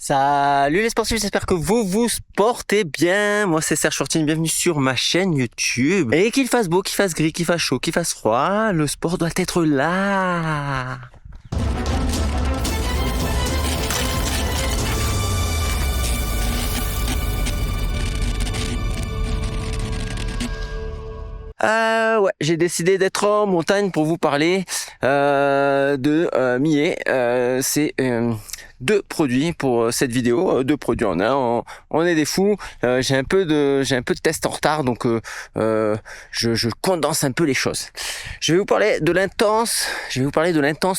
Salut les sportifs, j'espère que vous vous portez bien. Moi c'est Serge Fortine, bienvenue sur ma chaîne YouTube. Et qu'il fasse beau, qu'il fasse gris, qu'il fasse chaud, qu'il fasse froid, le sport doit être là. Ouais, j'ai décidé d'être en montagne pour vous parler de Millet. C'est deux produits pour cette vidéo, deux produits en un. On est des fous. J'ai un peu de test en retard, donc je condense un peu les choses. Je vais vous parler de l'Intense.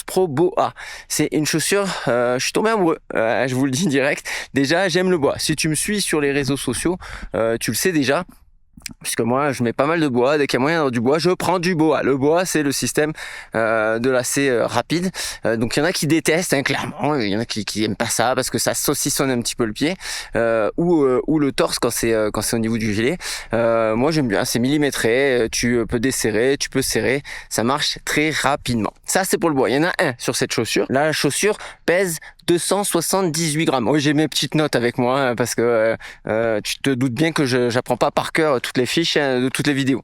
Pro Boa. C'est une chaussure. Je suis tombé amoureux. Je vous le dis direct. Déjà, j'aime le bois. Si tu me suis sur les réseaux sociaux, tu le sais déjà. Puisque moi je mets pas mal de bois, dès qu'il y a moyen d'avoir du bois, je prends du bois. Le bois c'est le système de lacet rapide, donc il y en a qui détestent, hein, clairement, il y en a qui aiment pas ça parce que ça saucissonne un petit peu le pied ou le torse quand c'est au niveau du gilet. Moi j'aime bien, c'est millimétré, tu peux desserrer, tu peux serrer, ça marche très rapidement. Ça c'est pour le bois. Il y en a un sur cette chaussure. Là, la chaussure pèse 278 grammes. Oui, j'ai mes petites notes avec moi hein, parce que tu te doutes bien que j'apprends pas par cœur toutes les fiches hein, de toutes les vidéos.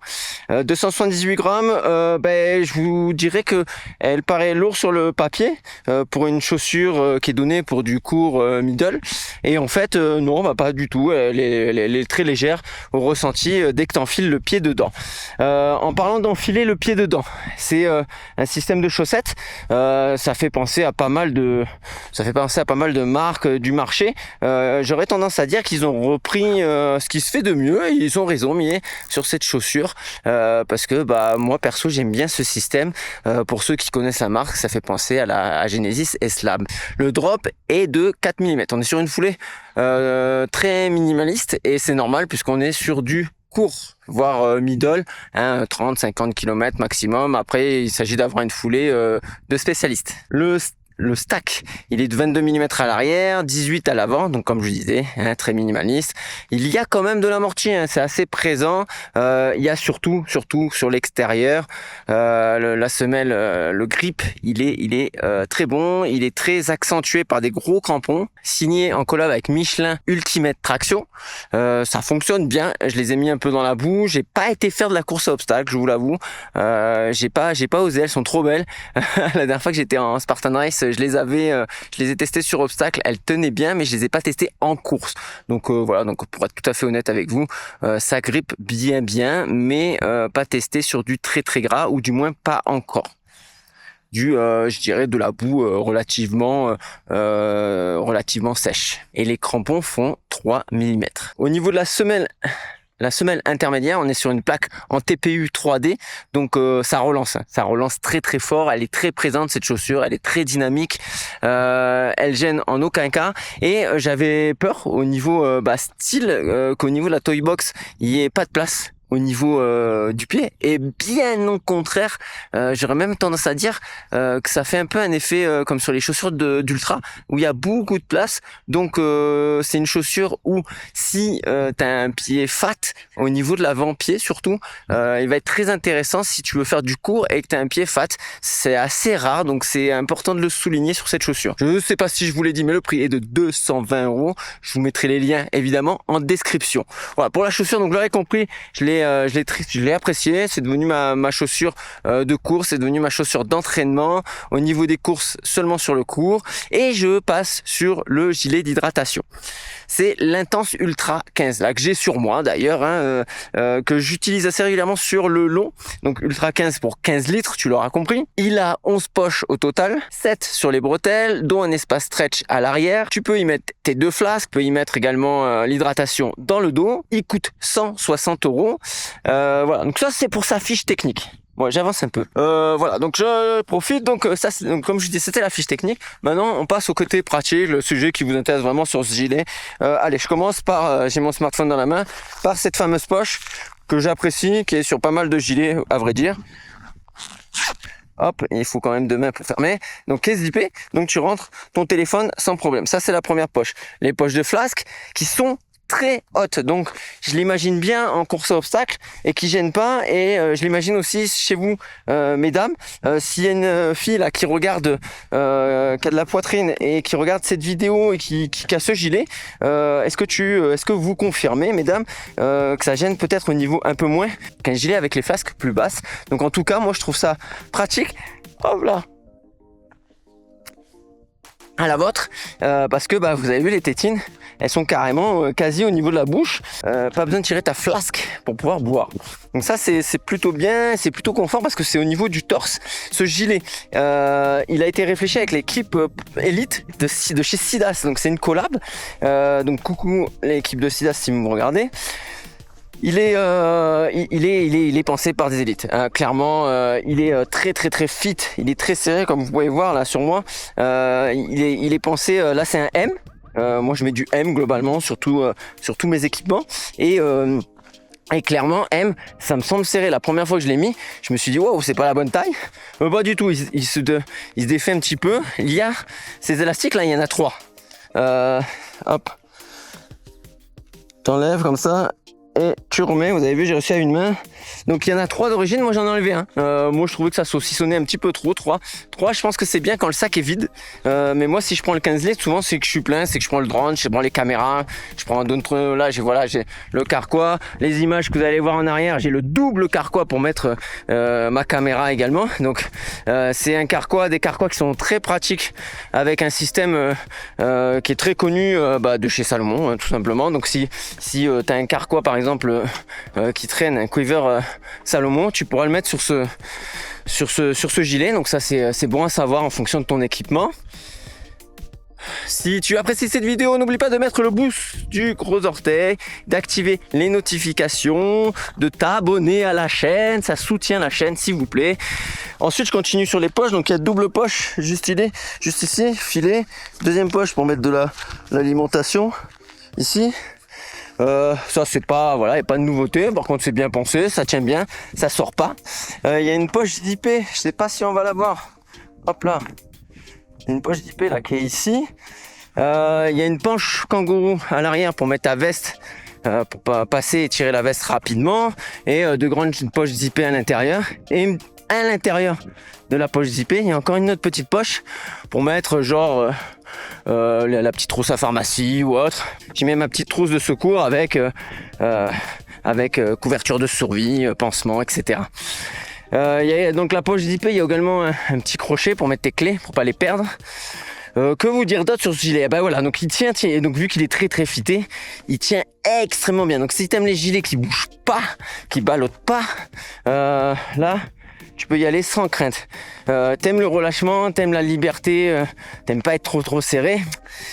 278 grammes, je vous dirais que elle paraît lourde sur le papier pour une chaussure qui est donnée pour du court middle. Et en fait, non, pas du tout. Elle est très légère au ressenti dès que tu enfiles le pied dedans. En parlant d'enfiler le pied dedans, c'est un système de chaussettes. Ça fait penser à pas mal de marques du marché. J'aurais tendance à dire qu'ils ont repris ce qui se fait de mieux et ils ont raison mais sur cette chaussure parce que moi perso j'aime bien ce système. Pour ceux qui connaissent la marque, ça fait penser à Genesis S-Lab. Le drop est de 4 mm. On est sur une foulée très minimaliste et c'est normal puisqu'on est sur du court, voire middle, 30-50 km maximum. Après, il s'agit d'avoir une foulée de spécialistes. Le stack, il est de 22 mm à l'arrière, 18 à l'avant, donc comme je disais, très minimaliste. Il y a quand même de l'amorti, c'est assez présent. Il y a surtout sur l'extérieur, la semelle, le grip, il est très bon. Il est très accentué par des gros crampons, signés en collab avec Michelin Ultimate Traction. Ça fonctionne bien. Je les ai mis un peu dans la boue. J'ai pas été faire de la course à obstacles, je vous l'avoue. J'ai pas osé. Elles sont trop belles. La dernière fois que j'étais en Spartan Race, je les ai testées sur obstacle, elles tenaient bien, mais je les ai pas testées en course. Donc voilà, donc pour être tout à fait honnête avec vous, ça grippe bien, mais pas testé sur du très gras, ou du moins pas encore. Je dirais de la boue relativement sèche. Et les crampons font 3 mm. Au niveau de la semelle intermédiaire, on est sur une plaque en TPU 3D, donc ça relance très fort. Elle est très présente cette chaussure, elle est très dynamique, elle gêne en aucun cas. Et j'avais peur au niveau style qu'au niveau de la toy box il n'y ait pas de place au niveau du pied, et bien au contraire, j'aurais même tendance à dire que ça fait un peu un effet comme sur les chaussures d'ultra où il y a beaucoup de place. Donc c'est une chaussure où si tu as un pied fat au niveau de l'avant-pied surtout, il va être très intéressant si tu veux faire du court et que tu as un pied fat. C'est assez rare, donc c'est important de le souligner sur cette chaussure. Je ne sais pas si je vous l'ai dit, mais le prix est de 220 €. Je vous mettrai les liens évidemment en description. Voilà pour la chaussure, donc vous l'aurez compris, je l'ai apprécié. C'est devenu ma chaussure de course, c'est devenu ma chaussure d'entraînement. Au niveau des courses, seulement sur le court. Et je passe sur le gilet d'hydratation. C'est l'Intense Ultra 15, là que j'ai sur moi d'ailleurs, que j'utilise assez régulièrement sur le long. Donc Ultra 15 pour 15 litres, tu l'auras compris. Il a 11 poches au total, 7 sur les bretelles, dont un espace stretch à l'arrière. Tu peux y mettre tes 2 flasques, tu peux y mettre également l'hydratation dans le dos. Il coûte 160 €. Voilà, donc ça c'est pour sa fiche technique. Bon, j'avance un peu. Voilà, donc je profite. Donc ça, donc, comme je dis, c'était la fiche technique. Maintenant, on passe au côté pratique, le sujet qui vous intéresse vraiment sur ce gilet. Allez, je commence par, j'ai mon smartphone dans la main, par cette fameuse poche que j'apprécie, qui est sur pas mal de gilets, à vrai dire. Hop, il faut quand même 2 mains pour fermer. Donc caisse zippée, donc tu rentres ton téléphone sans problème. Ça c'est la première poche. Les poches de flasque qui sont très haute, donc je l'imagine bien en course à obstacles et qui gêne pas, et je l'imagine aussi chez vous, mesdames, s'il y a une fille là qui regarde, qui a de la poitrine et qui regarde cette vidéo et qui a ce gilet, est-ce que vous confirmez, mesdames, que ça gêne peut-être au niveau un peu moins qu'un gilet avec les flasques plus basses? Donc en tout cas, moi je trouve ça pratique. Hop là, à la vôtre, parce que vous avez vu, les tétines, elles sont carrément quasi au niveau de la bouche, pas besoin de tirer ta flasque pour pouvoir boire. Donc ça c'est plutôt bien, c'est plutôt confort parce que c'est au niveau du torse. Ce gilet, il a été réfléchi avec l'équipe Elite de chez Sidas, donc c'est une collab, donc coucou l'équipe de Sidas si vous me regardez. Il est pensé par des élites. Clairement, il est très fit. Il est très serré, comme vous pouvez voir là sur moi. Il est pensé. Là, c'est un M. Moi, je mets du M globalement sur tous mes équipements. Et clairement, M, ça me semble serré. La première fois que je l'ai mis, je me suis dit waouh, c'est pas la bonne taille. Pas du tout. Il se défait un petit peu. Il y a ces élastiques là. Il y en a 3. Hop. T'enlèves comme ça. Et tu remets, vous avez vu, j'ai réussi à une main. Donc il y en a 3 d'origine, moi j'en ai enlevé un. Moi je trouvais que ça saucissonnait un petit peu trop, 3. 3, je pense que c'est bien quand le sac est vide. Mais moi si je prends le 15 litres, souvent c'est que je suis plein, c'est que je prends le drone, je prends les caméras, je prends d'autres. Là j'ai le carquois, les images que vous allez voir en arrière, j'ai le double carquois pour mettre ma caméra également. Donc c'est des carquois qui sont très pratiques avec un système qui est très connu de chez Salomon, hein, tout simplement. Donc si tu as un carquois par exemple qui traîne, un quiver Salomon, tu pourras le mettre sur ce gilet. Donc ça c'est bon à savoir en fonction de ton équipement. Si tu apprécies cette vidéo, n'oublie pas de mettre le pouce du gros orteil, d'activer les notifications, de t'abonner à la chaîne, ça soutient la chaîne s'il vous plaît. Ensuite je continue sur les poches, donc il y a double poche juste ici, filet, deuxième poche pour mettre de l'alimentation ici. Ça c'est pas, voilà, il n'y a pas de nouveauté, par contre c'est bien pensé, ça tient bien, ça sort pas. Il y a une poche zippée, je sais pas si on va la voir. Hop là, une poche zippée là qui est ici. Il y a une poche kangourou à l'arrière pour mettre ta veste, pour pas passer et tirer la veste rapidement, et de grandes poches zippées à l'intérieur. Et à l'intérieur de la poche zippée, il y a encore une autre petite poche pour mettre genre la petite trousse à pharmacie ou autre. J'y mets ma petite trousse de secours avec couverture de survie, pansement, etc. Donc la poche zippée, il y a également un petit crochet pour mettre tes clés pour pas les perdre. Que vous dire d'autre sur ce gilet? Voilà, donc il tient, donc vu qu'il est très fité, il tient extrêmement bien. Donc si tu aimes les gilets qui bougent pas, qui ballottent pas, là tu peux y aller sans crainte. T'aimes le relâchement, t'aimes la liberté, t'aimes pas être trop serré,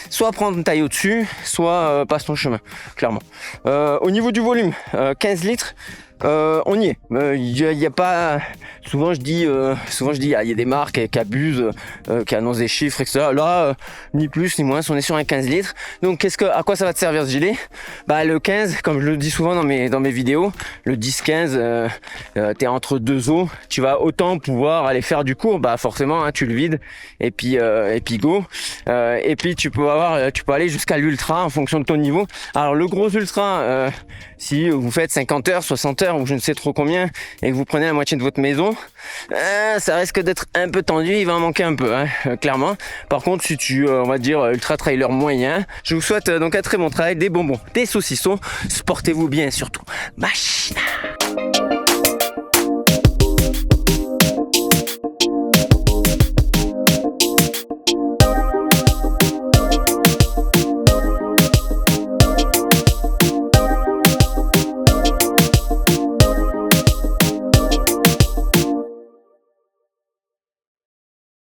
soit prendre une taille au-dessus, soit passe ton chemin, clairement. Au niveau du volume, 15 litres, on y est. Il y a pas. Souvent je dis, il y a des marques qui abusent, qui annoncent des chiffres, etc. Là, ni plus ni moins, on est sur un 15 litres. Donc à quoi ça va te servir ce gilet? Le 15, comme je le dis souvent dans mes vidéos, le 10-15, t'es entre deux eaux, tu vas autant pouvoir aller faire du cours, forcément, hein, tu le vides et puis go. Et puis tu peux aller jusqu'à l'ultra en fonction de ton niveau. Alors le gros ultra, si vous faites 50 heures, 60 heures ou je ne sais trop combien et que vous prenez la moitié de votre maison, ça risque d'être un peu tendu, il va en manquer un peu, hein, clairement. Par contre, si tu, on va dire, ultra trailer moyen, je vous souhaite donc un très bon travail, des bonbons, des saucissons, portez-vous bien surtout. Machine.